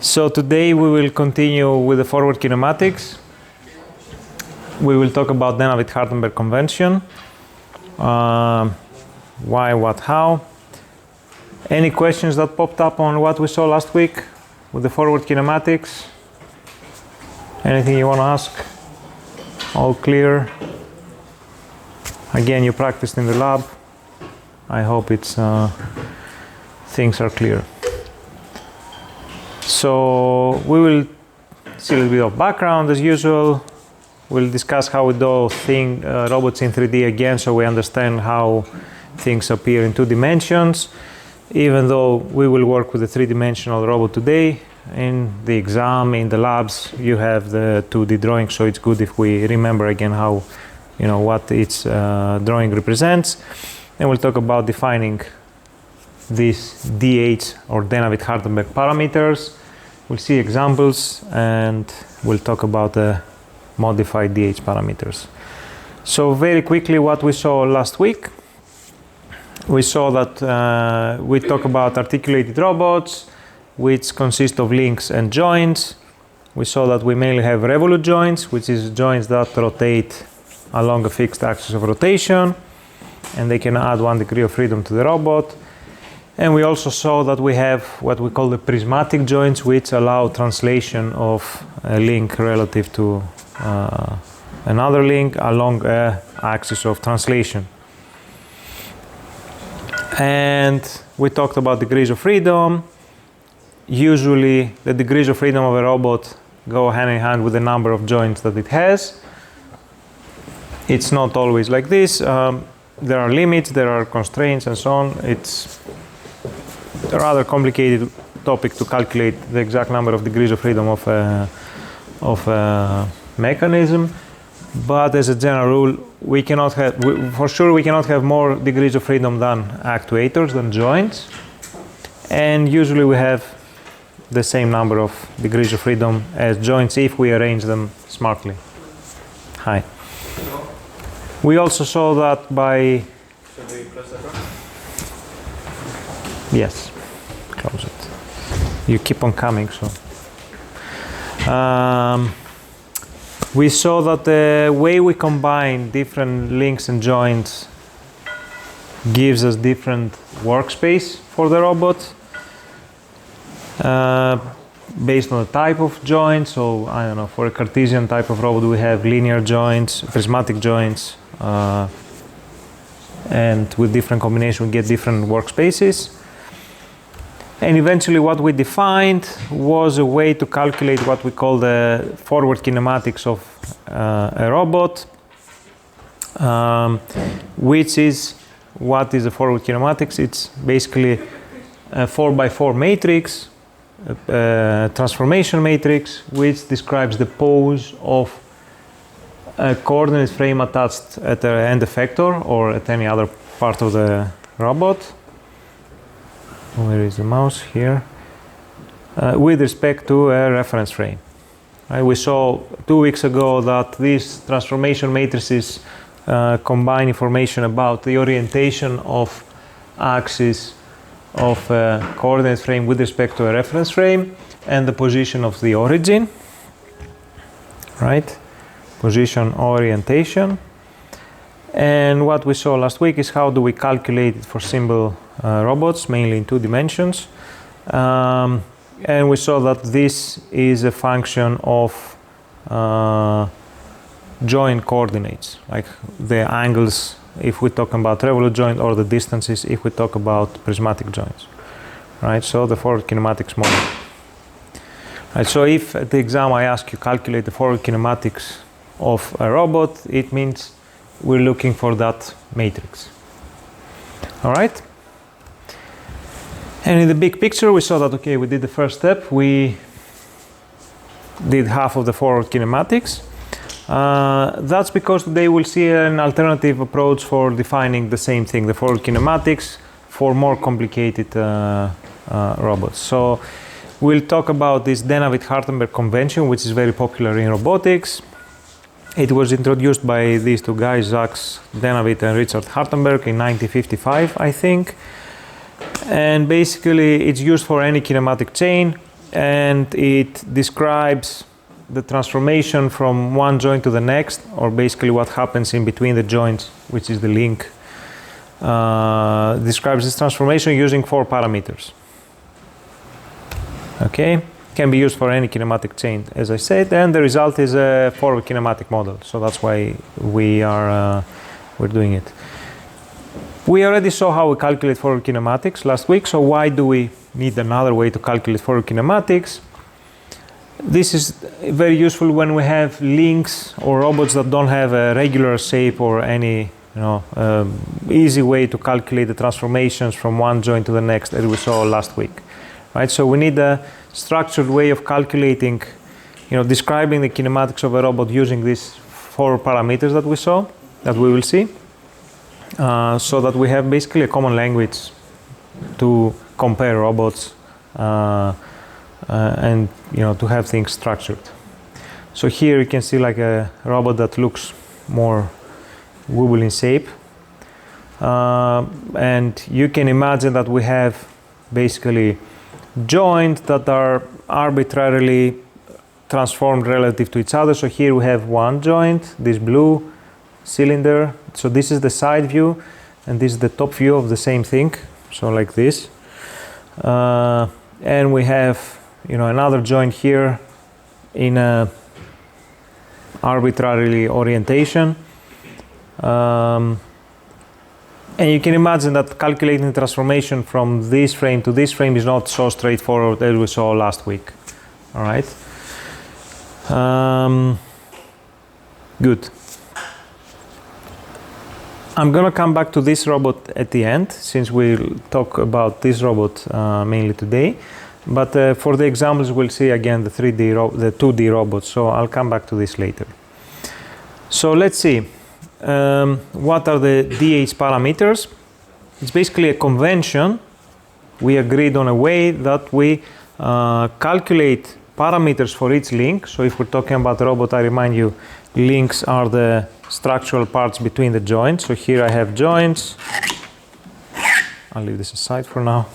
So today we will continue with the forward kinematics. We will talk about Denavit Hartenberg convention. Why, what, how. Any questions that popped up on what we saw last week with the forward kinematics? Anything you want to ask? All clear? Again, you practiced in the lab. I hope things are clear. So we will see a little bit of background as usual. We'll discuss how we do robots in 3D again, so we understand how things appear in 2 dimensions. Even though we will work with a 3-dimensional robot today, in the exam, in the labs, you have the 2D drawing, so it's good if we remember again how, what its drawing represents. And we'll talk about defining these DH or Denavit Hartenberg parameters. We'll see examples and we'll talk about the modified DH parameters. So very quickly, what we saw last week. We saw that we talk about articulated robots, which consist of links and joints. We saw that we mainly have revolute joints, which is joints that rotate along a fixed axis of rotation, and they can add 1 degree of freedom to the robot. And we also saw that we have what we call the prismatic joints, which allow translation of a link relative to another link along an axis of translation. And we talked about degrees of freedom. Usually the degrees of freedom of a robot go hand in hand with the number of joints that it has. It's not always like this. There are limits, there are constraints and so on. It's a rather complicated topic to calculate the exact number of degrees of freedom of a mechanism. But as a general rule, we cannot have, for sure we cannot have more degrees of freedom than actuators, than joints. And usually we have the same number of degrees of freedom as joints if we arrange them smartly. Hi. We also saw that by... Should we close the door? Yes, close it. You keep on coming, so... we saw that the way we combine different links and joints gives us different workspace for the robot based on the type of joint. So I don't know, for a Cartesian type of robot we have linear joints, prismatic joints, and with different combinations we get different workspaces. And eventually what we defined was a way to calculate what we call the forward kinematics of a robot, which is, what is the forward kinematics? It's basically a 4x4 matrix, a transformation matrix, which describes the pose of a coordinate frame attached at the end effector or at any other part of the robot. Where is the mouse? Here. With respect to a reference frame. Right? We saw 2 weeks ago that these transformation matrices combine information about the orientation of axis of a coordinate frame with respect to a reference frame and the position of the origin. Right? Position orientation. And what we saw last week is how do we calculate it for simple robots, mainly in 2 dimensions. And we saw that this is a function of joint coordinates, like the angles if we talk about revolute joint, or the distances if we talk about prismatic joints. Right, so the forward kinematics model. Right, so if at the exam I ask you calculate the forward kinematics of a robot, it means we're looking for that matrix. All right. And in the big picture, we saw that, okay, we did the first step. We did half of the forward kinematics. That's because today we'll see an alternative approach for defining the same thing, the forward kinematics, for more complicated robots. So we'll talk about this Denavit Hartenberg convention, which is very popular in robotics. It was introduced by these 2 guys, Jacques Denavit and Richard Hartenberg, in 1955, I think. And basically it's used for any kinematic chain, and it describes the transformation from one joint to the next, or basically what happens in between the joints, which is the link. Describes this transformation using 4 parameters. Okay, can be used for any kinematic chain, as I said, and the result is a forward kinematic model. So that's why we're doing it. We already saw how we calculate forward kinematics last week. So why do we need another way to calculate forward kinematics? This is very useful when we have links or robots that don't have a regular shape or any easy way to calculate the transformations from one joint to the next, as we saw last week, right? So we need a structured way of calculating, describing the kinematics of a robot using these 4 parameters that we saw, that we will see, so that we have basically a common language to compare robots and to have things structured. So here you can see like a robot that looks more wobble in shape, and you can imagine that we have basically joints that are arbitrarily transformed relative to each other. So here we have one joint, this blue cylinder. So this is the side view, and this is the top view of the same thing. So like this, and we have another joint here in a arbitrarily orientation. And you can imagine that calculating the transformation from this frame to this frame is not so straightforward as we saw last week. All right. Good. I'm going to come back to this robot at the end, since we'll talk about this robot mainly today. But for the examples, we'll see again the 2D robots. So I'll come back to this later. So let's see. What are the DH parameters? It's basically a convention. We agreed on a way that we calculate parameters for each link. So if we're talking about a robot, I remind you, links are the structural parts between the joints. So here I have joints. I'll leave this aside for now.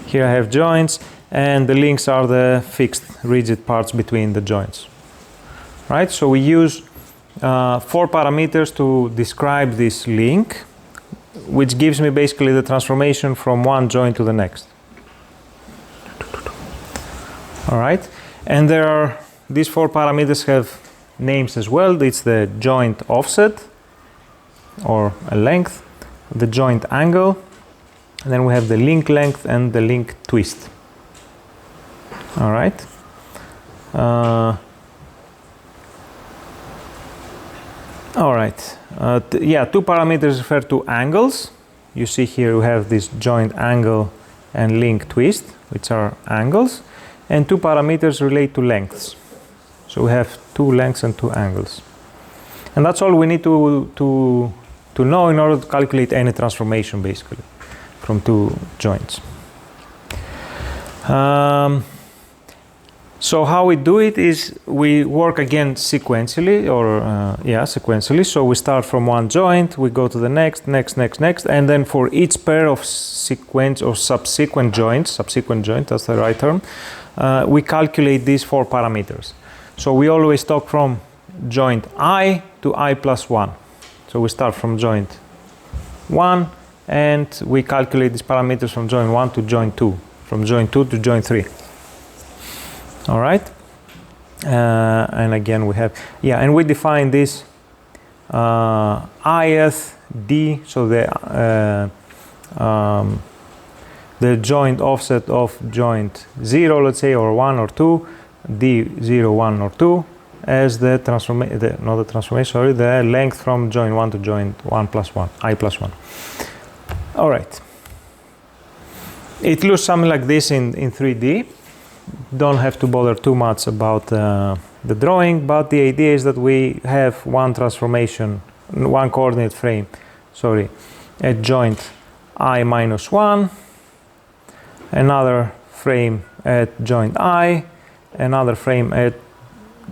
Here I have joints, and the links are the fixed rigid parts between the joints. Right? So we use 4 parameters to describe this link, which gives me basically the transformation from one joint to the next. All right, and these 4 parameters have names as well. It's the joint offset, or a length, the joint angle, and then we have the link length and the link twist. All right. All right. 2 parameters refer to angles. You see here we have this joint angle and link twist, which are angles, and 2 parameters relate to lengths. So we have 2 lengths and 2 angles, and that's all we need to know in order to calculate any transformation, basically, from 2 joints. So how we do it is we work again sequentially, sequentially. So we start from one joint, we go to the next, and then for each pair of sequence or subsequent joint, that's the right term, we calculate these 4 parameters. So we always talk from joint I to I plus 1. So we start from joint 1, and we calculate these parameters from joint 1 to joint 2, from joint 2 to joint 3. All right, and again we have, and we define this ith d, so the joint offset of joint 0, let's say, or 1 or 2, d0, 1 or 2, as the length from joint 1 to joint 1 plus 1, I plus 1. All right, it looks something like this in 3D. Don't have to bother too much about the drawing, but the idea is that we have one transformation, one coordinate frame, at joint I minus 1, another frame at joint I, another frame at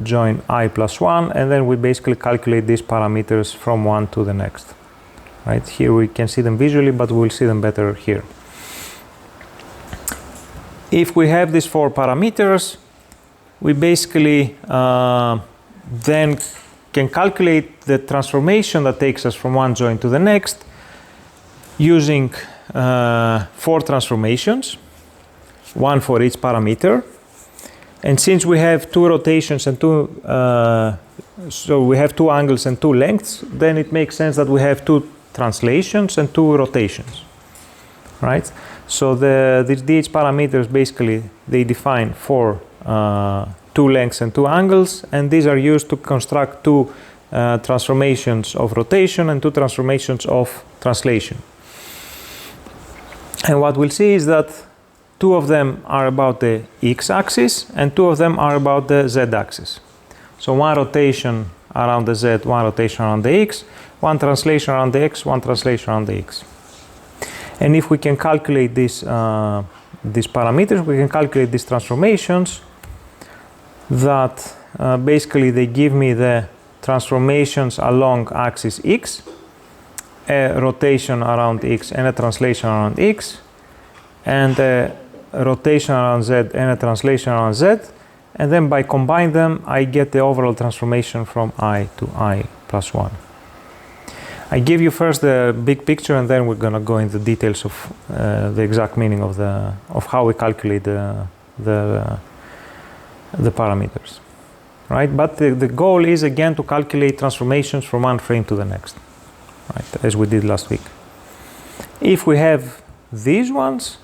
joint I plus 1, and then we basically calculate these parameters from one to the next. Right here we can see them visually, but we'll see them better here. if we have these 4 parameters, we basically then can calculate the transformation that takes us from one joint to the next using 4 transformations, one for each parameter. And since we have 2 rotations and so we have 2 angles and 2 lengths, then it makes sense that we have 2 translations and 2 rotations, right? So these DH parameters basically, they define 4 2 lengths and 2 angles, and these are used to construct 2 transformations of rotation and 2 transformations of translation. And what we'll see is that 2 of them are about the x-axis and 2 of them are about the z-axis. So one rotation around the z, one rotation around the x, one translation around the x, one translation around the x. And if we can calculate these parameters, we can calculate these transformations that basically they give me the transformations along axis x, a rotation around x and a translation around x, and a rotation around z and a translation around z, and then by combining them I get the overall transformation from I to I plus 1. I give you first the big picture and then we're going to go into details of the exact meaning of how we calculate the parameters, right? But the goal is again to calculate transformations from one frame to the next, right, as we did last week. If we have these ones,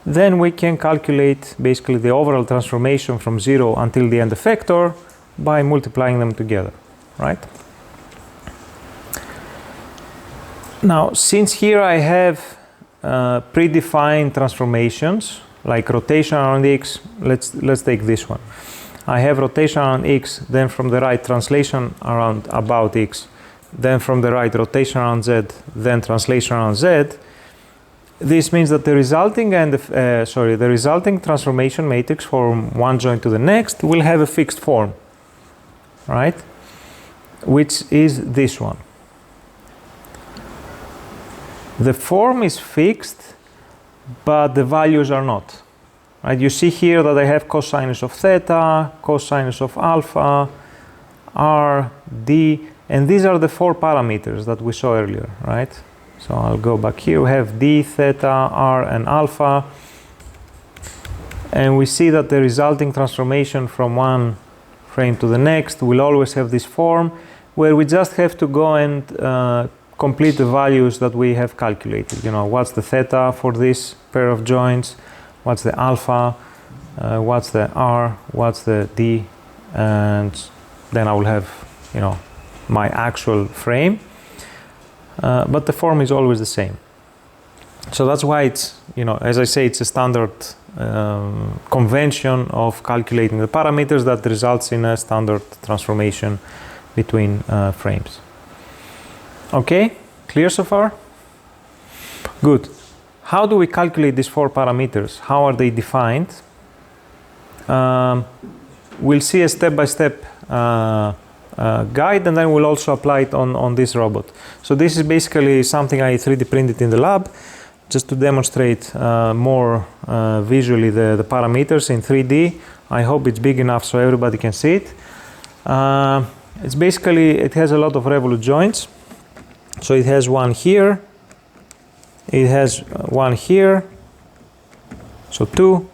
then we can calculate basically the overall transformation from 0 until the end effector by multiplying them together, right? Now, since here I have predefined transformations like rotation around x, let's take this one. I have rotation around x, then from the right translation around about x, then from the right rotation around z, then translation around z. This means that the resulting transformation matrix from one joint to the next will have a fixed form, right? Which is this one. The form is fixed, but the values are not. Right? You see here that I have cosinus of theta, cosinus of alpha, r, d, and these are the 4 parameters that we saw earlier, right? So I'll go back here. We have d, theta, r, and alpha. And we see that the resulting transformation from one frame to the next will always have this form where we just have to go and complete the values that we have calculated. You know, what's the theta for this pair of joints? What's the alpha? What's the r? What's the d? And then I will have, you know, my actual frame. But the form is always the same. So that's why it's, you know, as I say, it's a standard convention of calculating the parameters that results in a standard transformation between frames. Okay, clear so far? Good. How do we calculate these 4 parameters? How are they defined? We'll see a step-by-step guide, and then we'll also apply it on this robot. So this is basically something I 3D printed in the lab, just to demonstrate more visually the parameters in 3D. I hope it's big enough so everybody can see it. It's basically, it has a lot of revolute joints. So it has one here, it has one here, so 2,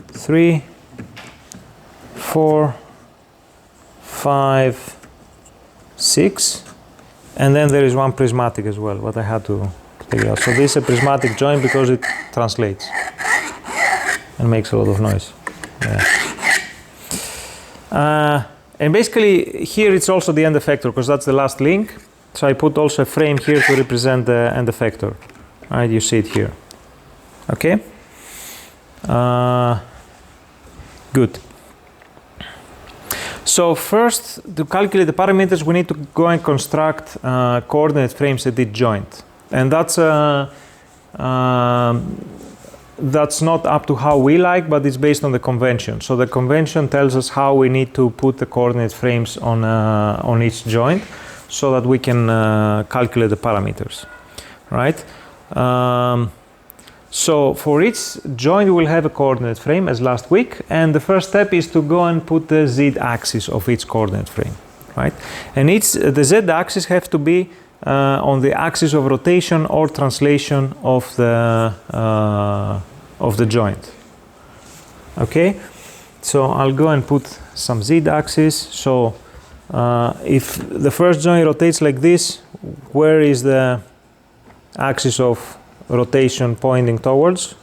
3, 4, 5, 6, and then there is one prismatic as well, what I had to take it out. So this is a prismatic joint because it translates and makes a lot of noise. Yeah. And basically here it's also the end effector because that's the last link. So I put also a frame here to represent the end effector. Right, you see it here. Okay. Good. So first, to calculate the parameters, we need to go and construct coordinate frames at each joint, and that's not up to how we like, but it's based on the convention. So the convention tells us how we need to put the coordinate frames on each joint, so that we can calculate the parameters, right? So for each joint, we'll have a coordinate frame as last week, and the first step is to go and put the z-axis of each coordinate frame, right? And the z-axis have to be on the axis of rotation or translation of the joint. Okay, so I'll go and put some z-axis. So if the first joint rotates like this, where is the axis of rotation pointing towards?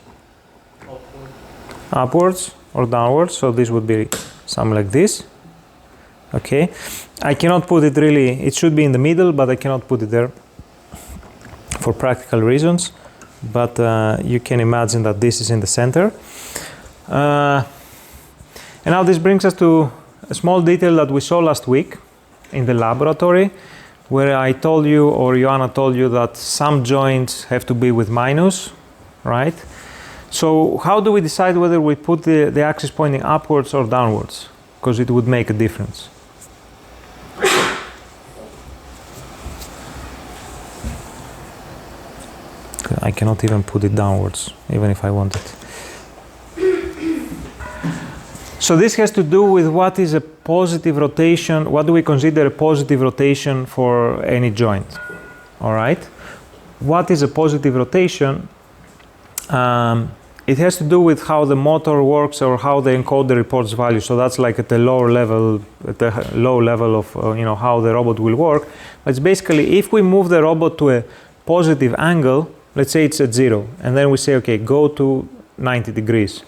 Upwards or downwards. So this would be something like this. Okay, I cannot put it really, it should be in the middle, but I cannot put it there for practical reasons. But you can imagine that this is in the center. And now this brings us to a small detail that we saw last week in the laboratory, where I told you, or Joanna told you, that some joints have to be with minus, right? So how do we decide whether we put the axis pointing upwards or downwards? Because it would make a difference. I cannot even put it downwards, even if I wanted. So this has to do with what is a positive rotation, what do we consider a positive rotation for any joint, all right? What is a positive rotation? It has to do with how the motor works or how the encoder reports value. So that's like at the lower level, at the low level of how the robot will work. But it's basically, if we move the robot to a positive angle, let's say it's at 0, and then we say, okay, go to 90 degrees.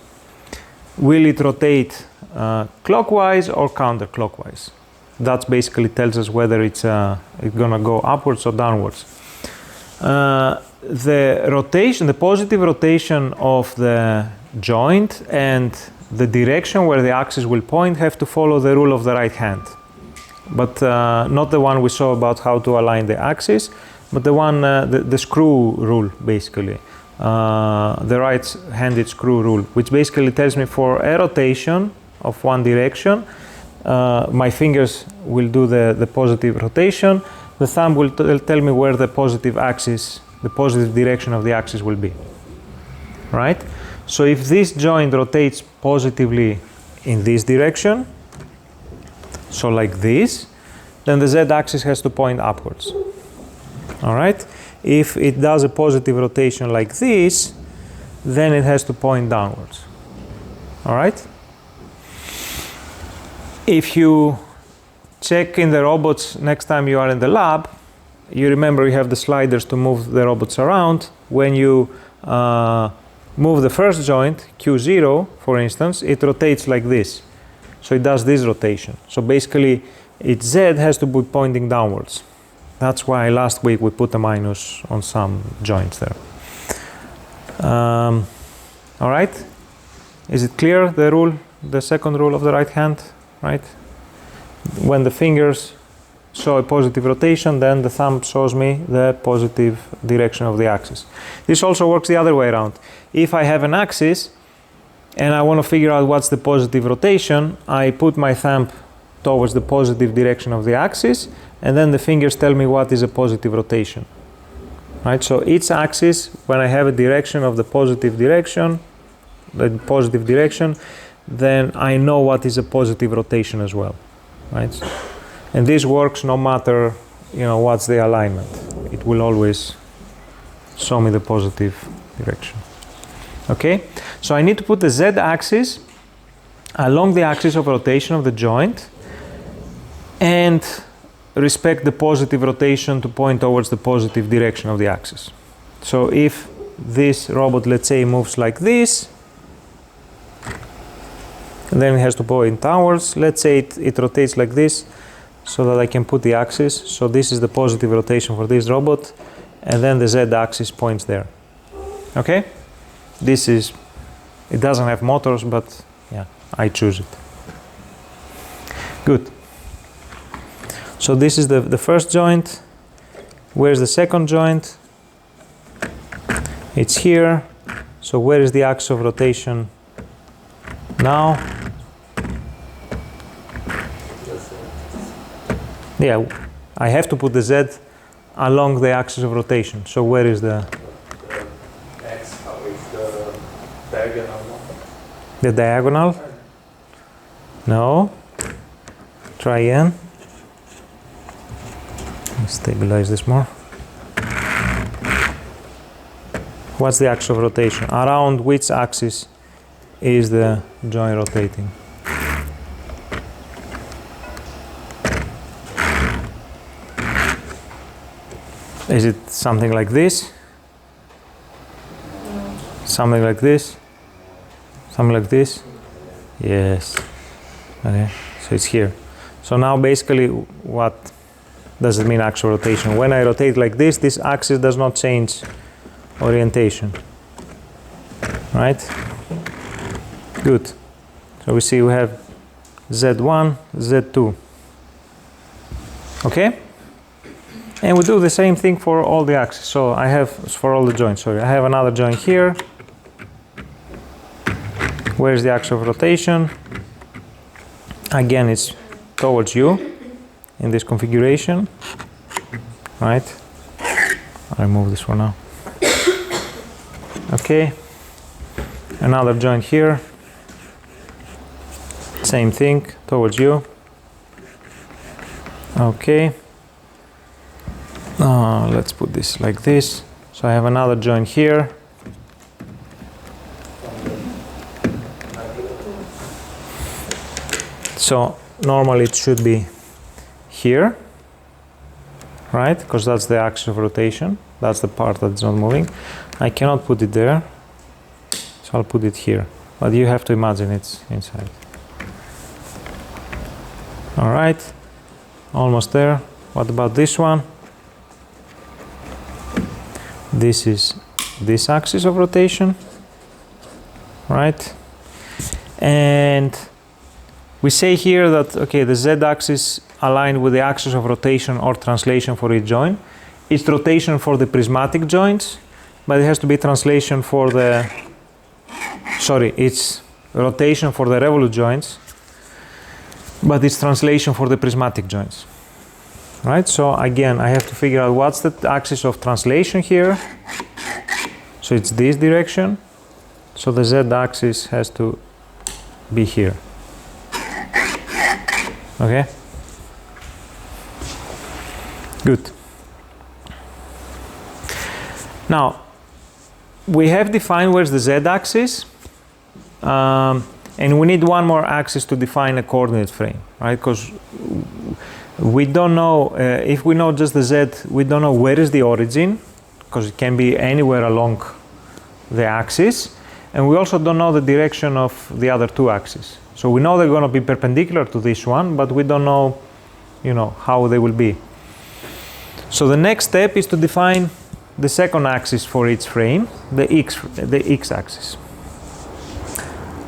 Will it rotate clockwise or counterclockwise? That basically tells us whether it's gonna go upwards or downwards. The rotation, the positive rotation of the joint and the direction where the axis will point have to follow the rule of the right hand. But not the one we saw about how to align the axis, but the one, the screw rule, basically. The right-handed screw rule, which basically tells me for a rotation of one direction, my fingers will do the positive rotation. The thumb will tell me where the positive axis, the positive direction of the axis will be, right? So if this joint rotates positively in this direction, so like this, then the z-axis has to point upwards, all right? If it does a positive rotation like this, then it has to point downwards, all right? If you check in the robots next time you are in the lab, you remember you have the sliders to move the robots around. When you move the first joint, Q0, for instance, it rotates like this. So it does this rotation. So basically, its Z has to be pointing downwards. That's why last week we put a minus on some joints there. All right? Is it clear, the rule, the second rule of the right hand, right? When the fingers show a positive rotation, then the thumb shows me the positive direction of the axis. This also works the other way around. If I have an axis and I want to figure out what's the positive rotation, I put my thumb towards the positive direction of the axis, and then the fingers tell me what is a positive rotation. Right? So each axis, when I have a direction of the positive direction, then I know what is a positive rotation as well. Right? And this works no matter what's the alignment. It will always show me the positive direction. Okay? So I need to put the z-axis along the axis of rotation of the joint and respect the positive rotation to point towards the positive direction of the axis. So if this robot, let's say, moves like this, then it has to point downwards. Let's say it rotates like this, so that I can put the axis. So this is the positive rotation for this robot, and then the z-axis points there. Okay? It doesn't have motors, but yeah, I choose it. Good. So this is the first joint. Where's the second joint? It's here. So where is the axis of rotation now? Yeah, I have to put the Z along the axis of rotation. So where is the... X, how it's The diagonal? No. Try again. Let's stabilize this more. What's the axis of rotation? Around which axis is the joint rotating? Is it something like this? Something like this? Something like this? Yes. Okay, so it's here. So now basically what does it mean axis of rotation? When I rotate like this axis does not change orientation. Right? Good. So we see we have Z1, Z2. Okay? And we do the same thing for all the axes. So I have, for all the joints, sorry, I have another joint here. Where's the axis of rotation? Again, it's towards you in this configuration, right? I'll remove this for now. Okay, another joint here. Same thing, towards you. Okay. Let's put this like this. So I have another joint here. So normally it should be here, right? Because that's the axis of rotation. That's the part that's not moving. I cannot put it there, so I'll put it here. But you have to imagine it's inside. All right, almost there. What about this one? This is this axis of rotation, right? And we say here that, okay, the z-axis aligned with the axis of rotation or translation for each joint. It's rotation for the prismatic joints, but it has to be translation for the, sorry, it's rotation for the revolute joints, but it's translation for the prismatic joints. Right, so again, I have to figure out what's the axis of translation here. So it's this direction. So the z-axis has to be here. Okay? Good. Now, we have defined where's the z-axis, and we need one more axis to define a coordinate frame, right? Because we don't know, if we know just the z, we don't know where is the origin, because it can be anywhere along the axis, and we also don't know the direction of the other two axes. So we know they're going to be perpendicular to this one, but we don't know, how they will be. So the next step is to define the second axis for each frame, the x-axis.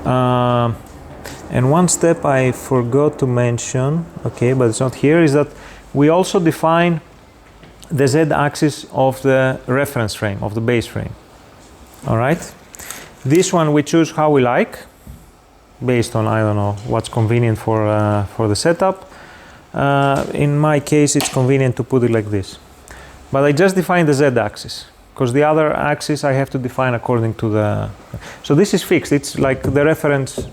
And one step I forgot to mention, okay, but it's not here, is that we also define the z-axis of the reference frame, of the base frame. All right? This one we choose how we like, based on, I don't know, what's convenient for the setup. In my case, it's convenient to put it like this. But I just define the z-axis, because the other axis I have to define according to the... So this is fixed. It's like the reference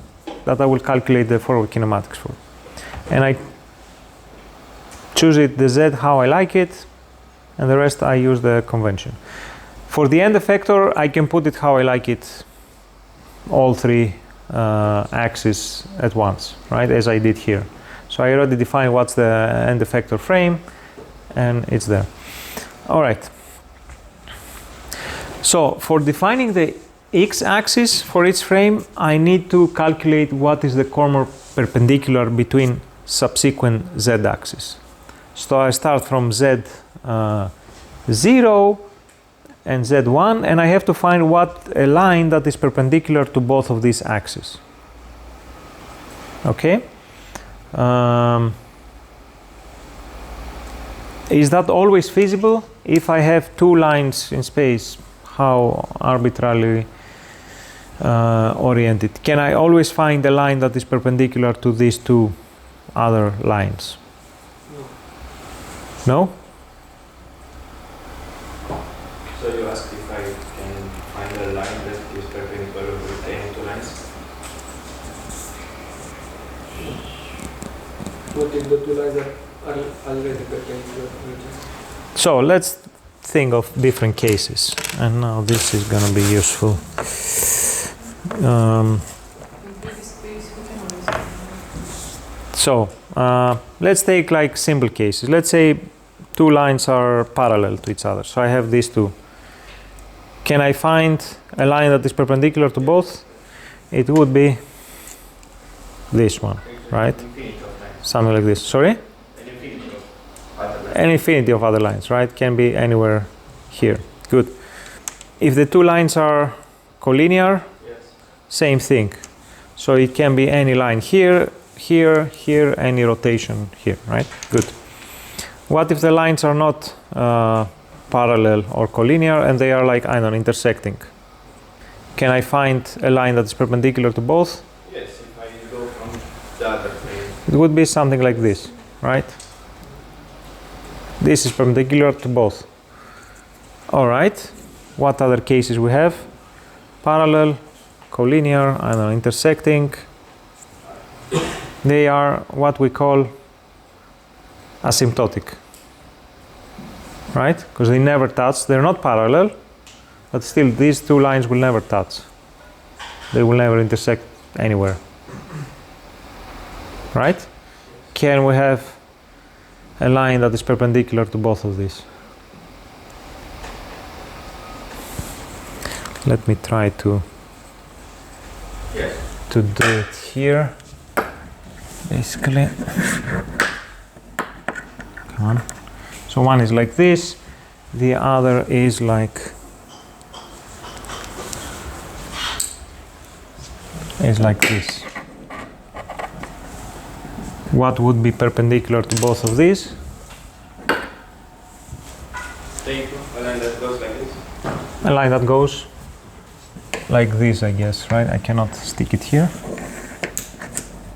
that I will calculate the forward kinematics for. And I choose it, the z, how I like it, and the rest I use the convention. For the end effector, I can put it how I like it, all three axes at once, right, as I did here. So I already defined what's the end effector frame, and it's there. All right. So for defining the x-axis for each frame, I need to calculate what is the corner perpendicular between subsequent z-axis. So I start from z0 and z1, and I have to find what a line that is perpendicular to both of these axes. Okay? Is that always feasible? If I have two lines in space, how arbitrarily oriented? Can I always find a line that is perpendicular to these two other lines? No? So you asked if I can find a line that is perpendicular with any two lines? What if the two lines are already perpendicular to each other? So let's think of different cases, and now this is going to be useful. So let's take like simple cases. Let's say two lines are parallel to each other. So I have these two. Can I find a line that is perpendicular to both? It would be this one, right? Something like this. Sorry? An infinity of other lines, right? Can be anywhere here. Good. If the two lines are collinear, same thing. So it can be any line here, here, here, any rotation here, right? Good. What if the lines are not parallel or collinear and they are like, I don't know, intersecting? Can I find a line that is perpendicular to both? Yes, if I go from the other plane. It would be something like this, right? This is perpendicular to both. All right. What other cases we have? Parallel, collinear, I don't know, intersecting. They are what we call asymptotic, right? Because they never touch. They're not parallel, but still these two lines will never touch. They will never intersect anywhere, right? Can we have a line that is perpendicular to both of these? Let me try to do it here. Basically, come on. So one is like this, the other is like this. What would be perpendicular to both of these? A line that goes like this. A line that goes like this, I guess, right? I cannot stick it here.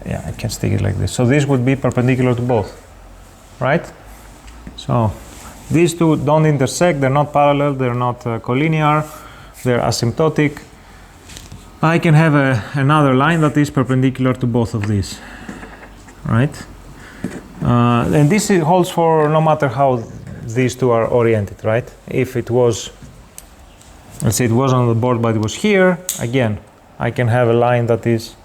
Yeah, I can stick it like this. So this would be perpendicular to both, right? So these two don't intersect, they're not parallel, they're not collinear, they're asymptotic. I can have another line that is perpendicular to both of these, right? And this holds for no matter how these two are oriented, right? If it was, let's say it was on the board but it was here, again, I can have a line that is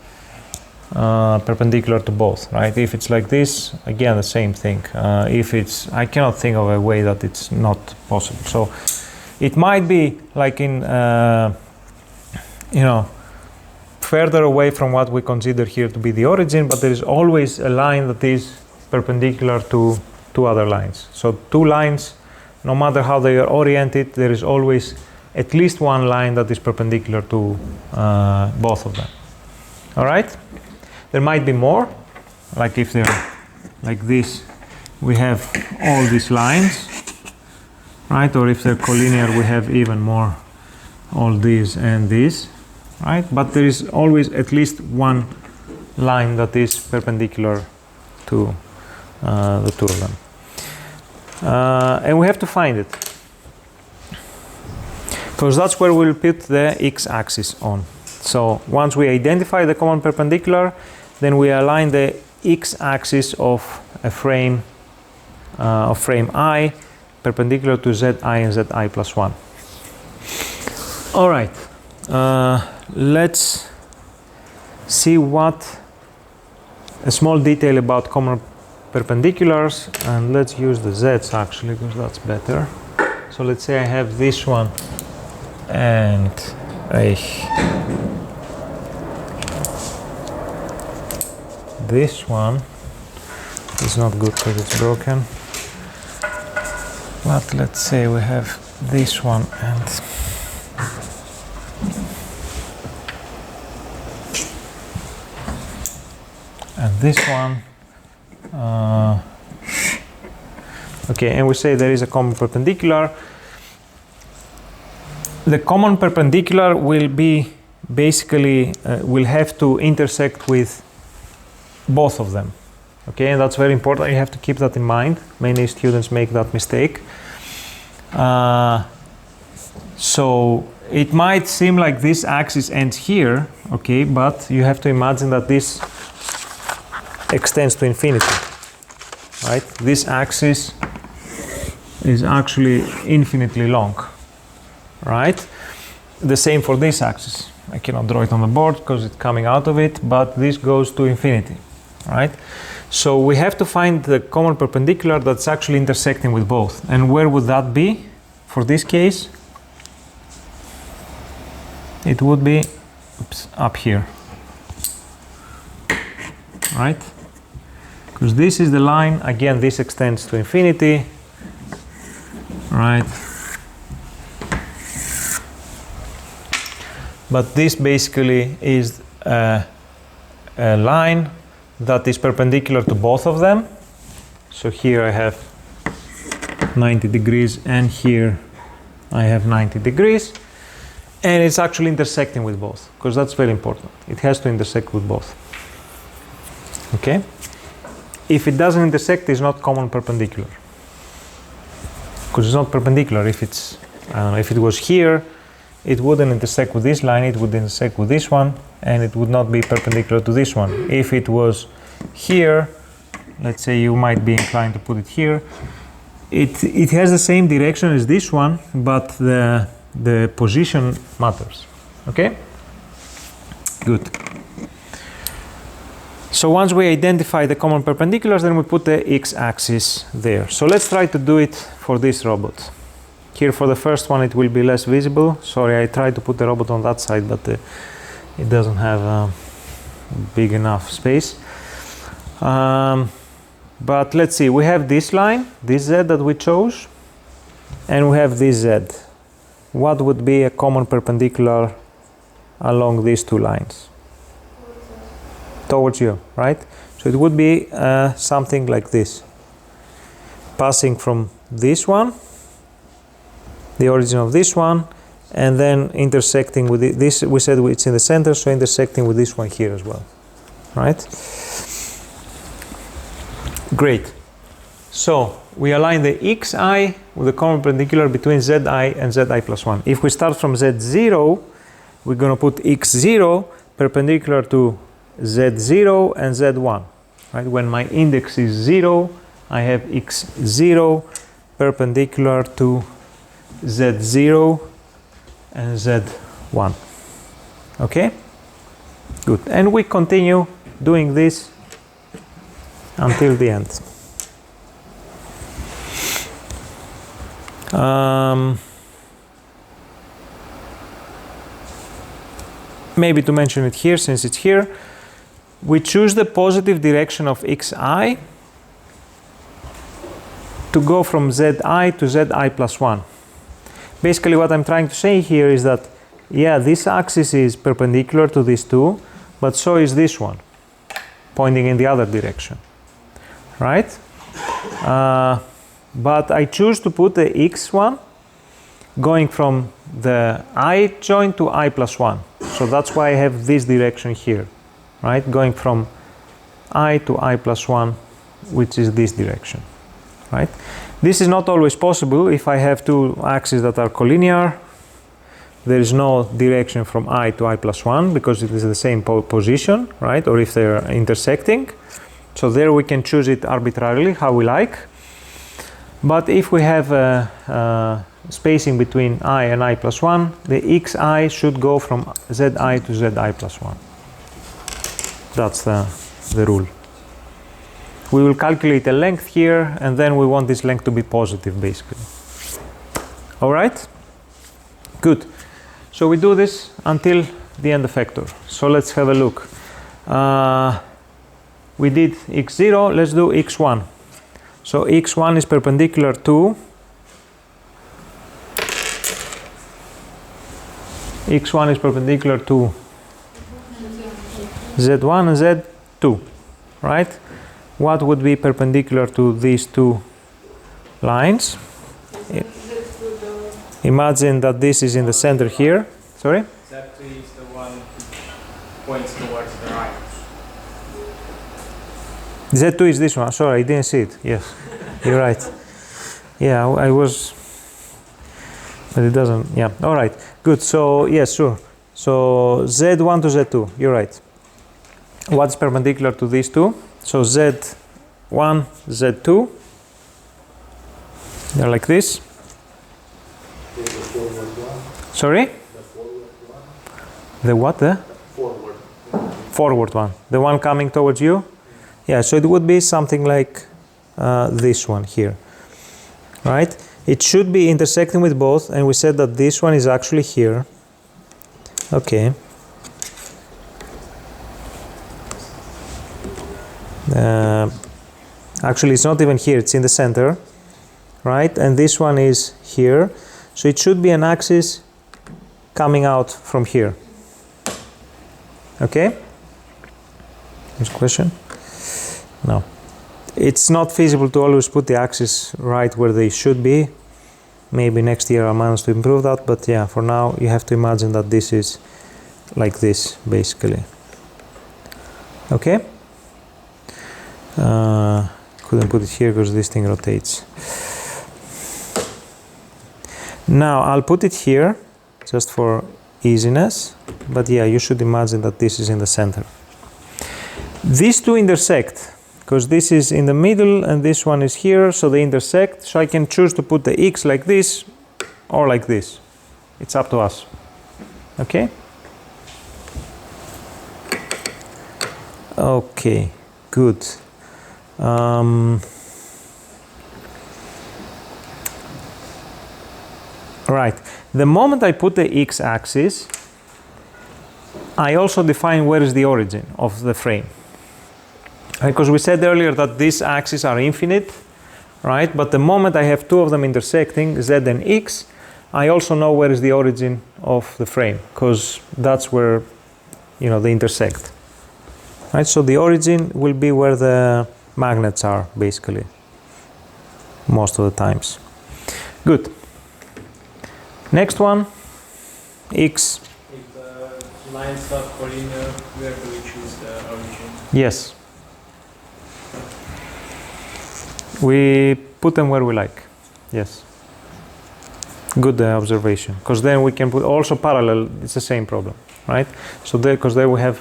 perpendicular to both, right? If it's like this, again, the same thing. If it's, I cannot think of a way that it's not possible. So it might be like in, you know, further away from what we consider here to be the origin, but there is always a line that is perpendicular to two other lines. So two lines, no matter how they are oriented, there is always at least one line that is perpendicular to both of them. All right? There might be more, like if they're like this, we have all these lines, right? Or if they're collinear, we have even more, all these and these, right? But there is always at least one line that is perpendicular to the two of them. And we have to find it, because that's where we'll put the x-axis on. So once we identify the common perpendicular, then we align the x-axis of a frame I perpendicular to zi and zi plus 1. All right, let's see a small detail about common perpendiculars, and let's use the z's actually, because that's better. So let's say I have this one and this one is not good because it's broken, but let's say we have this one and this one. Okay, and we say there is a common perpendicular. The common perpendicular will be basically will have to intersect with both of them. Okay, and that's very important. You have to keep that in mind. Many students make that mistake. So it might seem like this axis ends here, okay, but you have to imagine that this extends to infinity, right? This axis is actually infinitely long, right? The same for this axis. I cannot draw it on the board because it's coming out of it, but this goes to infinity, right? So we have to find the common perpendicular that's actually intersecting with both. And where would that be for this case? It would be up here, right? Because this is the line, again, this extends to infinity, right? But this basically is a line that is perpendicular to both of them. So here I have 90 degrees and here I have 90 degrees. And it's actually intersecting with both, because that's very important. It has to intersect with both. Okay? If it doesn't intersect, it's not common perpendicular. Because it's not perpendicular. If it's, if it was here, it wouldn't intersect with this line, it would intersect with this one, and it would not be perpendicular to this one. If it was here, let's say you might be inclined to put it here, it has the same direction as this one, but the position matters. Okay? Good. So once we identify the common perpendiculars, then we put the x-axis there. So let's try to do it for this robot. Here for the first one it will be less visible. Sorry, I tried to put the robot on that side, but it doesn't have big enough space. But let's see, we have this line, this z that we chose, and we have this z. What would be a common perpendicular along these two lines? Towards you, right? So it would be something like this. Passing from this one, the origin of this one, and then intersecting with this. We said it's in the center, so intersecting with this one here as well, right? Great. So we align the xi with the common perpendicular between zi and zi plus 1. If we start from z0, we're going to put x0 perpendicular to z0 and z1, right? When my index is 0, I have x0 perpendicular to z0 and z1. Okay? Good. And we continue doing this until the end. Maybe to mention it here, since it's here, we choose the positive direction of xi to go from zi to zi plus 1. Basically what I'm trying to say here is that, yeah, this axis is perpendicular to these two, but so is this one, pointing in the other direction, right? But I choose to put the x one going from the I joint to I plus 1. So that's why I have this direction here, right? Going from I to I plus 1, which is this direction, right? This is not always possible if I have two axes that are collinear. There is no direction from I to I plus 1 because it is the same position, right? Or if they're intersecting. So there we can choose it arbitrarily, how we like. But if we have a spacing between I and I plus 1, the xi should go from zi to zi plus 1. That's the rule. We will calculate a length here, and then we want this length to be positive, basically. All right? Good. So we do this until the end effector. So let's have a look. We did x0, let's do x1. So x1 is perpendicular to x1 is perpendicular to z1 and z2, right? What would be perpendicular to these two lines? Imagine that this is in the center here. Sorry? Z3 is the one points towards the right. Z2 is this one. Sorry, I didn't see it. Yes, you're right. Yeah, I was, but it doesn't. Yeah, all right. Good. So, yes, sure. So Z1 to Z2, you're right. What's perpendicular to these two? So Z1, Z2, they're like this. Sorry? The what? The forward one. The one coming towards you? Yeah, so it would be something like this one here, right? It should be intersecting with both, and we said that this one is actually here. Okay. Actually, it's not even here, it's in the center, right? And this one is here. So it should be an axis coming out from here. Okay? There's a question? No. It's not feasible to always put the axis right where they should be. Maybe next year I'll manage to improve that, but yeah, for now you have to imagine that this is like this, basically. Okay? Couldn't put it here because this thing rotates. Now I'll put it here just for easiness, but yeah, you should imagine that this is in the center. These two intersect because this is in the middle and this one is here, so they intersect. So I can choose to put the X like this or like this. It's up to us. Okay? Okay, good. Right. The moment I put the x-axis, I also define where is the origin of the frame. Because we said earlier that these axes are infinite, right? But the moment I have two of them intersecting, z and x, I also know where is the origin of the frame, because that's where, you know, they intersect. Right? So the origin will be where the magnets are, basically, most of the times. Good. Next one, x. If the lines are collinear, where do we choose the origin? Yes. We put them where we like. Yes. Good observation. Because then we can put also parallel. It's the same problem, right? So there, because there we have,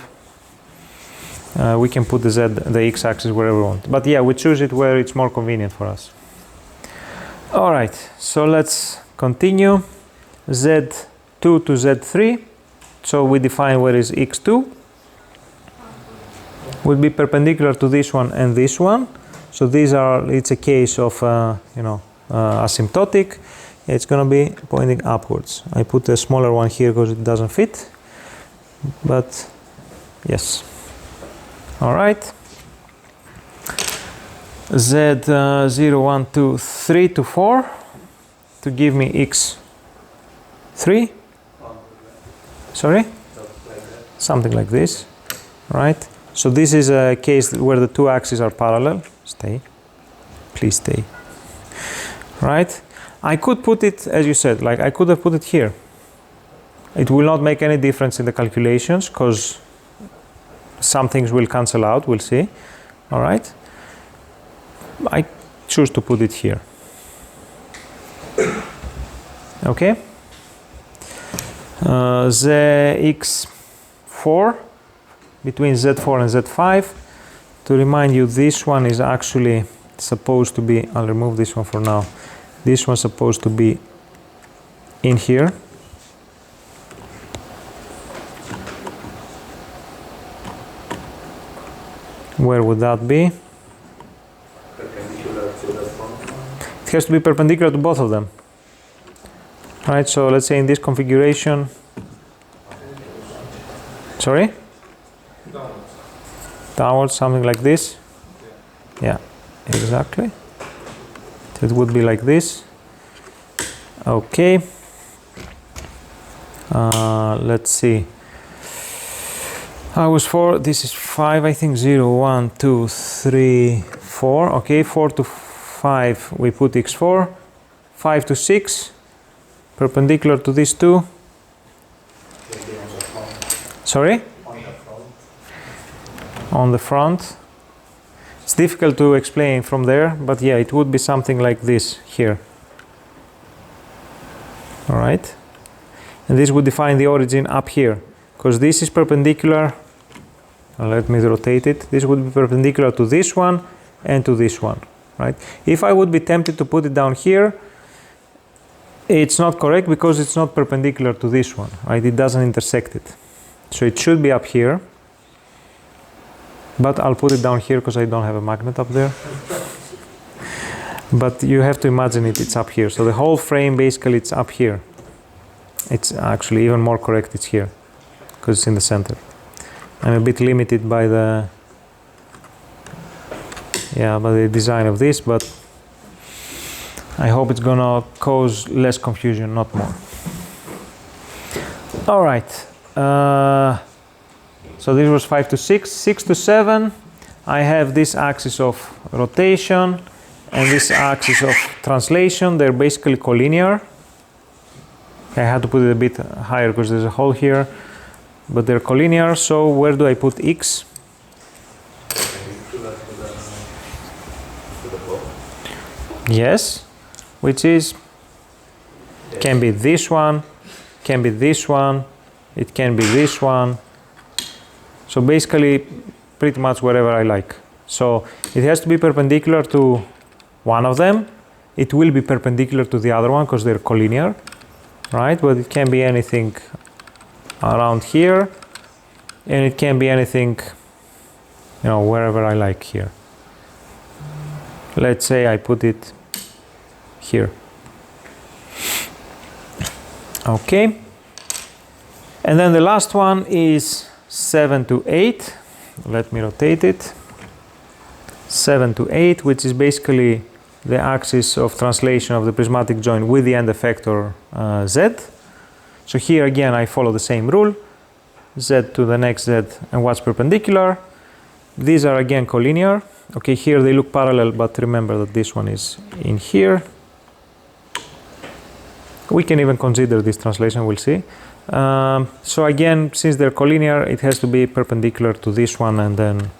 we can put the z, the x-axis wherever we want. But yeah, we choose it where it's more convenient for us. All right. So let's continue. Z2 to Z3. So we define where is x2. Will be perpendicular to this one and this one. So these are, it's a case of, asymptotic. It's going to be pointing upwards. I put a smaller one here because it doesn't fit. But yes. All right. Z0, 1, 2, 3 to 4 to give me x3. Sorry? Something like this. Right? So this is a case where the two axes are parallel. Stay. Please stay. Right? I could put it, as you said, like I could have put it here. It will not make any difference in the calculations because some things will cancel out, we'll see. All right? I choose to put it here. Okay? Zx4, between Z4 and Z5. To remind you, this one is actually supposed to be, I'll remove this one for now. This one's supposed to be in here. Where would that be? Perpendicular to the front one? It has to be perpendicular to both of them. Right, so let's say in this configuration. Sorry? Downwards, something like this. Yeah, exactly. It would be like this. Okay. Let's see. I was 4, this is 5, I think. 0, 1, 2, 3, 4. Okay, 4 to 5, we put x4. 5 to 6, perpendicular to these two. Sorry? On the front. It's difficult to explain from there, but yeah, it would be something like this here. All right? And this would define the origin up here, because this is perpendicular let me rotate it. This would be perpendicular to this one and to this one, right? If I would be tempted to put it down here, it's not correct because it's not perpendicular to this one, right? It doesn't intersect it. So it should be up here, but I'll put it down here because I don't have a magnet up there. But you have to imagine it's up here. So the whole frame, basically, it's up here. It's actually even more correct, it's here, because it's in the center. I'm a bit limited by the design of this, but I hope it's gonna cause less confusion, not more. All right. So this was 5 to 6. 6 to 7, I have this axis of rotation and this axis of translation. They're basically collinear. I had to put it a bit higher because there's a hole here, but they're collinear. So where do I put X? Yes, which is, can be this one, can be this one, it can be this one. So basically, pretty much wherever I like. So it has to be perpendicular to one of them. It will be perpendicular to the other one because they're collinear, right? But it can be anything around here, and it can be anything, wherever I like here. Let's say I put it here. Okay. And then the last one is 7 to 8. Let me rotate it. 7 to 8, which is basically the axis of translation of the prismatic joint with the end effector Z. So here again I follow the same rule. Z to the next Z and what's perpendicular. These are again collinear. Okay, here they look parallel, but remember that this one is in here. We can even consider this translation, we'll see. So again, since they're collinear, it has to be perpendicular to this one and then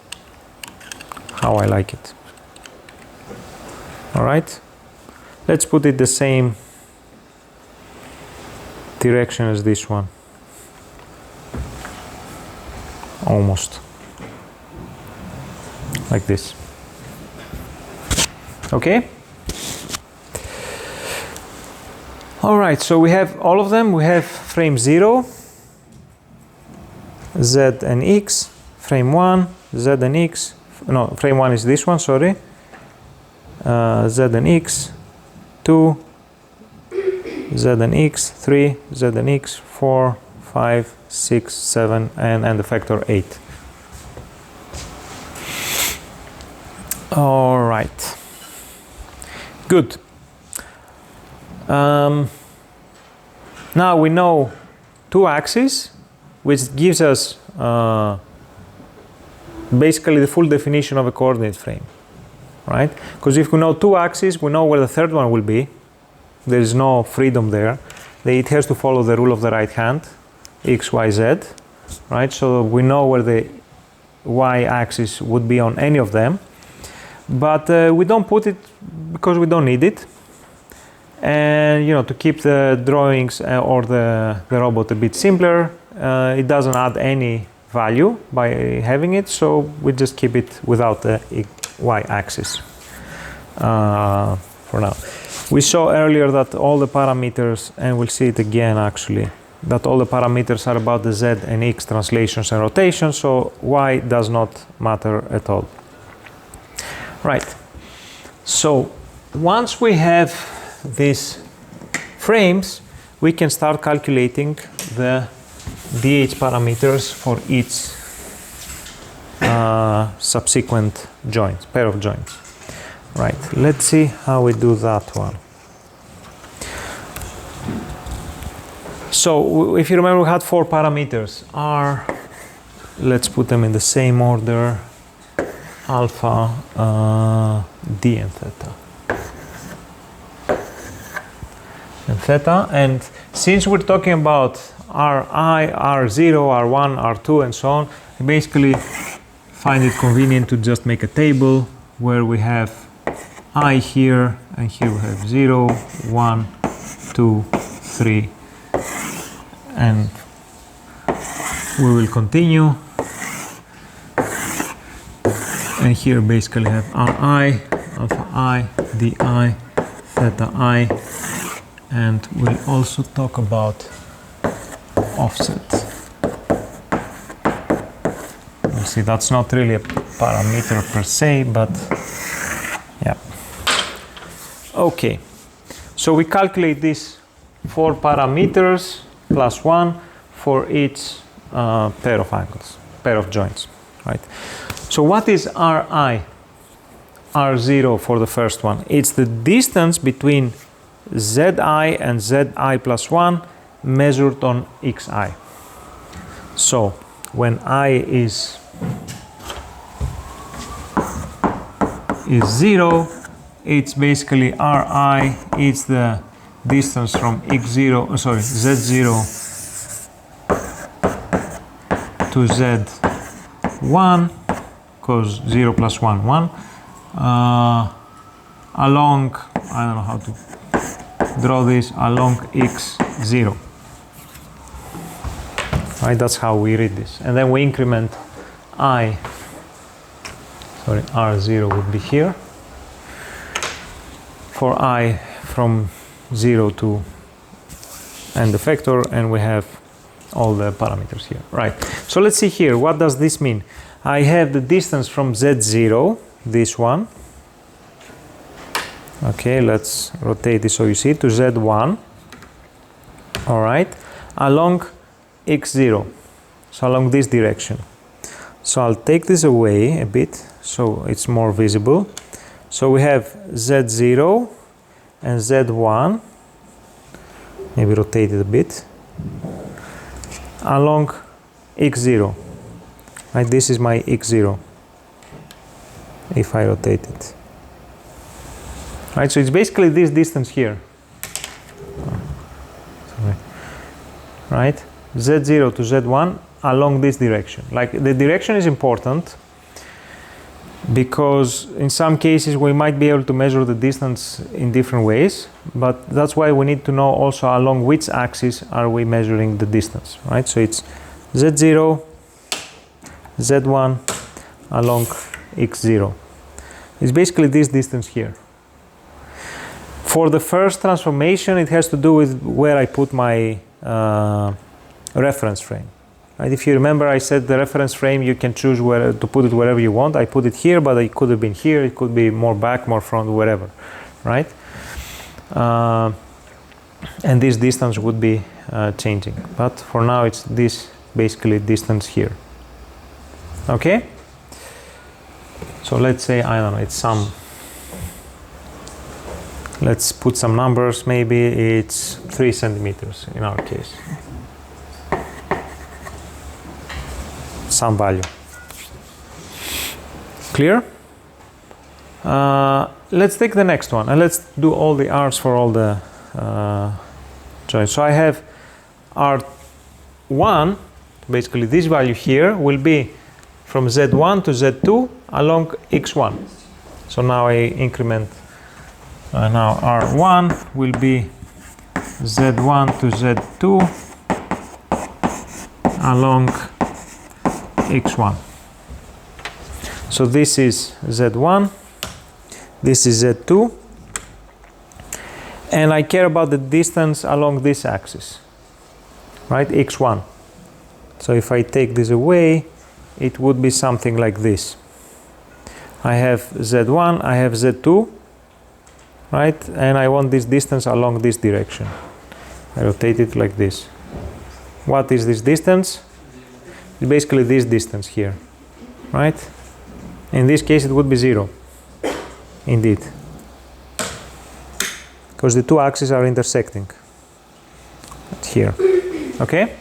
how I like it. All right, let's put it the same direction as this one. Almost. Like this. Okay? All right, so we have all of them. We have frame 0, Z and X, frame 1, Z and X. No, frame 1 is this one, sorry. Z and X, 2, Z and X, 3, Z and X, 4, 5, 6, 7, and the factor 8. All right. Good. Now we know two axes, which gives us basically the full definition of a coordinate frame, right? Because if we know two axes, we know where the third one will be. There is no freedom there. It has to follow the rule of the right hand, x, y, z, right? So we know where the y-axis would be on any of them. But we don't put it because we don't need it. And to keep the drawings or the robot a bit simpler, it doesn't add any value by having it, so we just keep it without the y-axis for now. We saw earlier that all the parameters, and we'll see it again actually, that all the parameters are about the z and x translations and rotations, so y does not matter at all. Right, so once we have these frames, we can start calculating the DH parameters for each subsequent joint, pair of joints. Right, let's see how we do that one. So if you remember, we had 4 parameters. R, let's put them in the same order, alpha, d and theta. And theta, and since we're talking about Ri, R0, R1, R2 and so on, I basically find it convenient to just make a table where we have I here, and here we have 0, 1, 2, 3, and we will continue. And here basically have Ri, alpha I, di, theta I, and we'll also talk about offset. You'll see that's not really a parameter per se, but yeah. Okay, so we calculate these 4 parameters plus 1 for each pair of angles, pair of joints, right? So what is Ri? R0 for the first one. It's the distance between Zi and Zi plus 1 measured on xi. So when I is 0, it's basically Ri, it's the distance from Z0 to Z1, because 0 plus 1, 1, along, I don't know how to draw this, along x0. Right, that's how we read this. And then we increment R0 would be here, for I from 0 to end effector, and we have all the parameters here. Right, so let's see here, what does this mean? I have the distance from Z0, this one. Okay, let's rotate this so you see, to Z1, all right, along x0, so along this direction. So I'll take this away a bit so it's more visible. So we have Z0 and Z1, maybe rotate it a bit, along x0. Right, this is my x0 if I rotate it. Right, so it's basically this distance here. Sorry. Right, Z0 to Z1 along this direction. Like, the direction is important because in some cases we might be able to measure the distance in different ways, but that's why we need to know also along which axis are we measuring the distance, right? So it's Z0, Z1 along x0. It's basically this distance here. For the first transformation, it has to do with where I put my reference frame. Right? If you remember, I said the reference frame, you can choose where to put it wherever you want. I put it here, but it could have been here. It could be more back, more front, wherever, right? And this distance would be changing. But for now, it's this basically distance here. Okay? So let's say, I don't know, it's some, let's put some numbers, maybe it's 3 centimeters in our case. Some value. Clear? Let's take the next one and let's do all the R's for all the joints. So I have R1, basically this value here will be from Z1 to Z2 along X1. So now I increment, now R1 will be Z1 to Z2 along X1. So this is Z1, this is Z2, and I care about the distance along this axis, right, X1. So if I take this away, it would be something like this. I have Z1, I have Z2, right, and I want this distance along this direction. I rotate it like this. What is this distance? It's basically this distance here, right? In this case, it would be 0, indeed, because the two axes are intersecting here. Okay?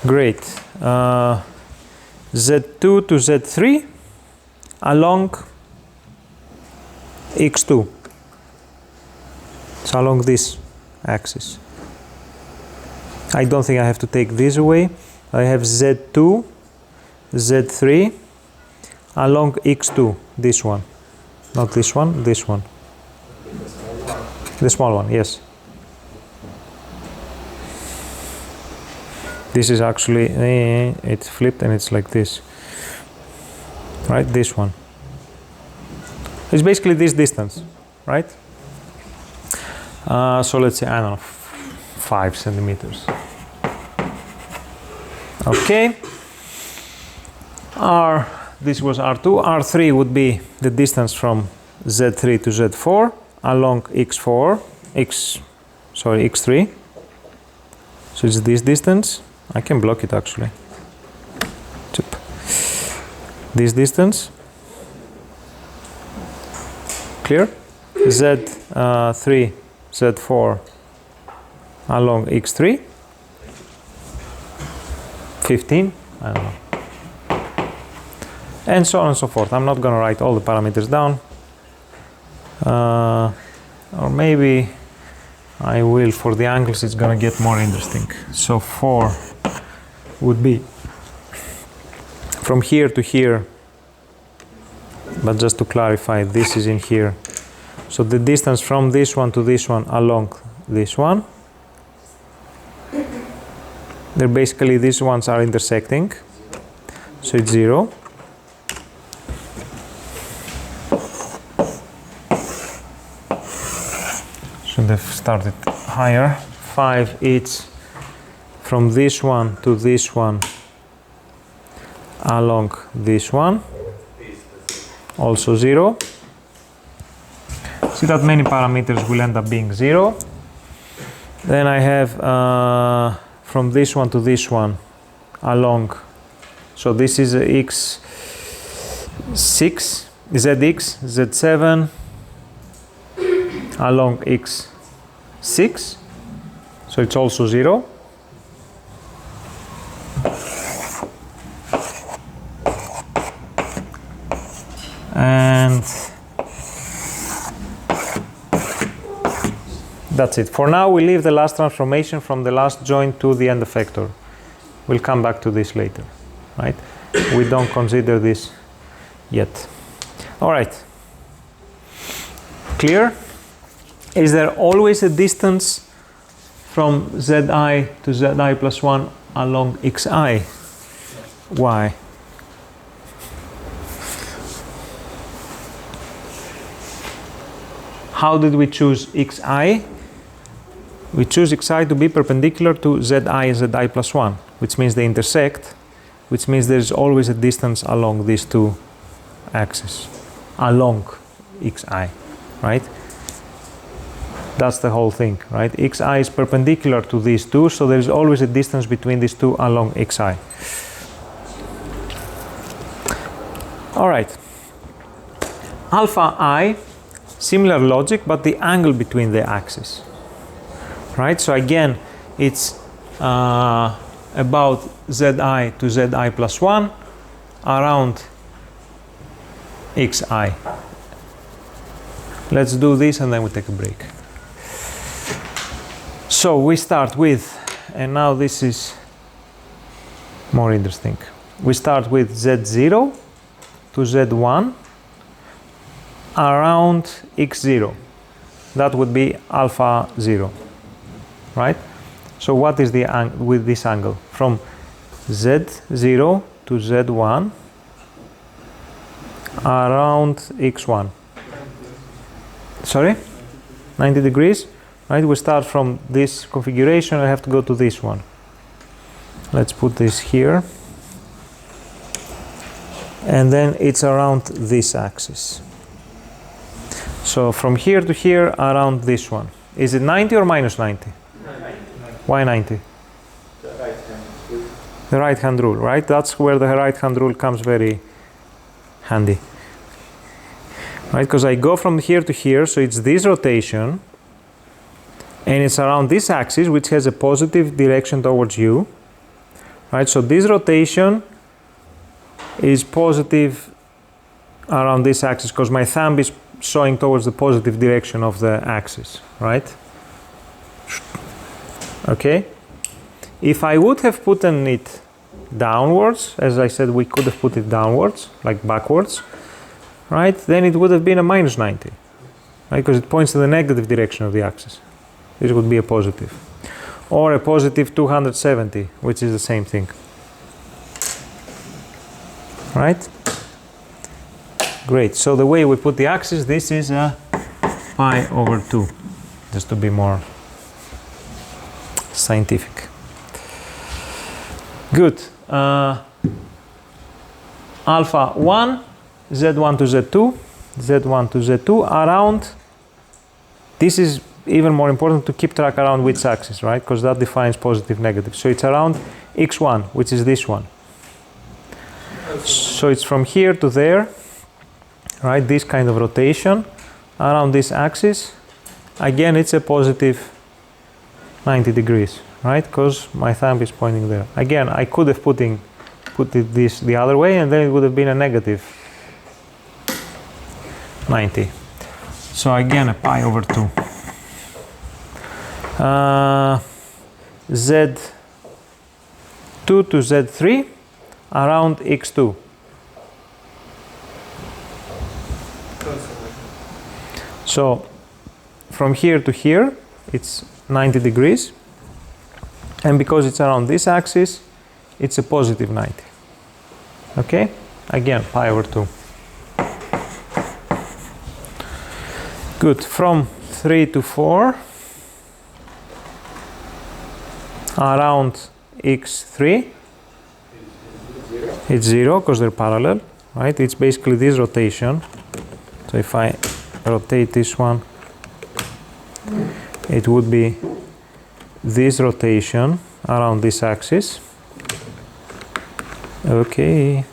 Great. Z2 to Z3 along X2. So along this axis. I don't think I have to take this away. I have Z2, Z3 along X2, this one. Not this one, this one. The small one, yes. This is actually, it's flipped and it's like this, right? This one. It's basically this distance, right? So let's say, I don't know, 5 centimeters. Okay. This was R2. R3 would be the distance from Z3 to Z4 along X3. So it's this distance. I can block it actually. This distance. Clear? Z3, Z4 along X3. 15, I don't know. And so on and so forth. I'm not going to write all the parameters down. Or maybe I will. For the angles, it's going to get more interesting. So 4 would be from here to here. But just to clarify, this is in here. So the distance from this one to this one along this one. They're basically, these ones are intersecting. So it's 0. Should have started higher. 5 each from this one to this one along this one. Also 0. See that many parameters will end up being 0. Then I have from this one to this one along. So this is X6, ZX, Z7 along X6. So it's also 0. And that's it. For now, we leave the last transformation from the last joint to the end effector. We'll come back to this later, right? We don't consider this yet. All right. Clear? Is there always a distance from Zi to Zi plus 1 along Xi? Why? How did we choose Xi? We choose Xi to be perpendicular to Zi and Zi plus 1, which means they intersect, which means there is always a distance along these two axes, along Xi, right? That's the whole thing, right? Xi is perpendicular to these two, so there is always a distance between these two along Xi. All right. Alpha I, similar logic, but the angle between the axes, right? So again, it's about Zi to Zi plus 1 around Xi. Let's do this and then we take a break. So we start with, and now this is more interesting. We start with Z0 to Z1 around X0. That would be alpha 0, right? So what is the angle with this angle? From Z0 to Z1 around X1. Sorry? 90 degrees, right? We start from this configuration, I have to go to this one. Let's put this here. And then it's around this axis. So from here to here, around this one. Is it 90 or minus 90? 90. Why 90? The right hand rule. The right hand rule, right? That's where the right hand rule comes very handy. Right, because I go from here to here, so it's this rotation, and it's around this axis, which has a positive direction towards you. Right, so this rotation is positive around this axis, because my thumb is showing towards the positive direction of the axis, right? Okay. If I would have put it downwards, as I said, we could have put it downwards, like backwards, right? Then it would have been a minus 90, right? Because it points to the negative direction of the axis. This would be a positive. or a positive 270, which is the same thing. Right? Great. So the way we put the axis, this is a pi over 2, just to be more scientific. Good. Alpha 1, Z1 to Z2, Z1 to Z2 around, this is even more important to keep track around which axis, right? Because that defines positive, negative. So it's around x1, which is this one. So it's from here to there, right? This kind of rotation around this axis. Again, it's a positive 90 degrees, right? Because my thumb is pointing there. Again, I could have put it this the other way, and then it would have been a negative 90. So again, a pi over 2. Z2 to Z3 around x2. So from here to here, it's 90 degrees. And because it's around this axis, it's a positive 90. Okay? Again, pi over 2. Good. From 3 to 4, around x3, it's 0 because they're parallel, right? It's basically this rotation. So if I rotate this one, it would be this rotation around this axis. Okay.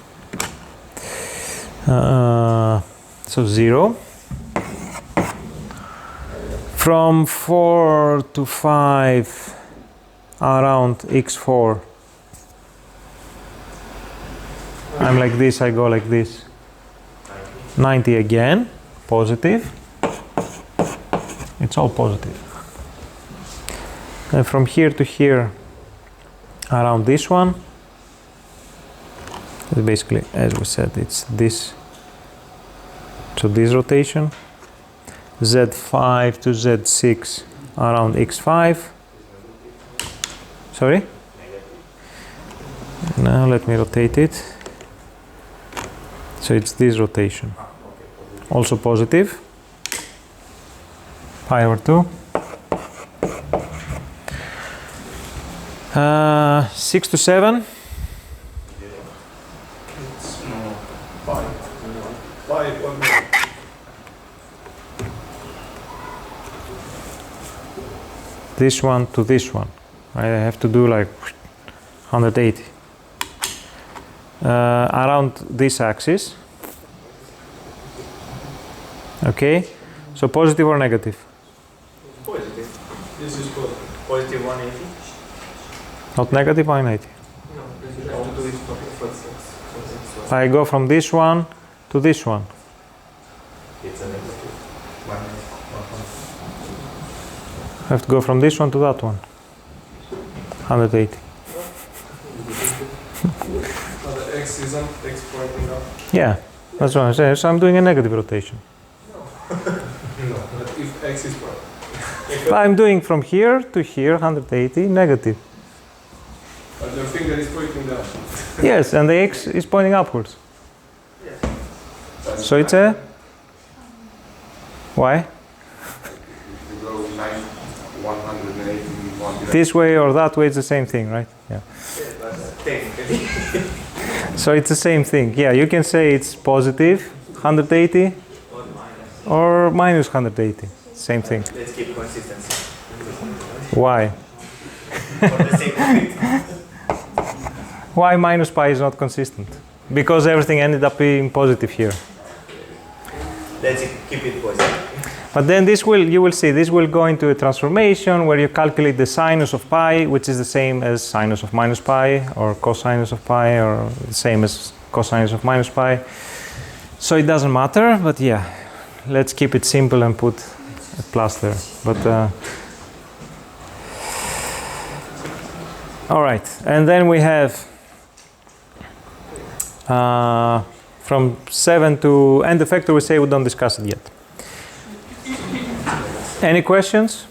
So 0. From 4 to 5, around x4. I'm like this, I go like this. 90 again, positive. It's all positive. And from here to here, around this one, basically, as we said, it's this. So this rotation. Z5 to Z6 around x5. Sorry? Now let me rotate it. So it's this rotation. Also positive. Pi over 2. 6 to 7. This one to this one, right? I have to do like 180 around this axis. Okay, so positive or negative? Positive. This is good. Positive 180. Not negative 180. No, you have to do it for 6. I go from this one to this one. It's a negative. I have to go from this one to that one. 180. The x isn't x pointing up. Yeah, that's what I'm saying. So I'm doing a negative rotation. No, but if x is pointing. But I'm doing from here to here, 180, negative. But your finger is pointing down. Yes, and the x is pointing upwards. So it's a... Why? This way or that way, it's the same thing, right? Yeah. So it's the same thing. Yeah, you can say it's positive 180 or minus 180. Same thing. Let's keep consistency. Why? For the sake of it. Why minus pi is not consistent? Because everything ended up being positive here. Let's keep it positive. But then this will, you will see, this will go into a transformation where you calculate the sinus of pi, which is the same as sinus of minus pi, or cosinus of pi, or the same as cosinus of minus pi. So it doesn't matter, but yeah, let's keep it simple and put a plus there. But all right, and then we have from 7 to, and the factor we say we don't discuss it yet. Any questions?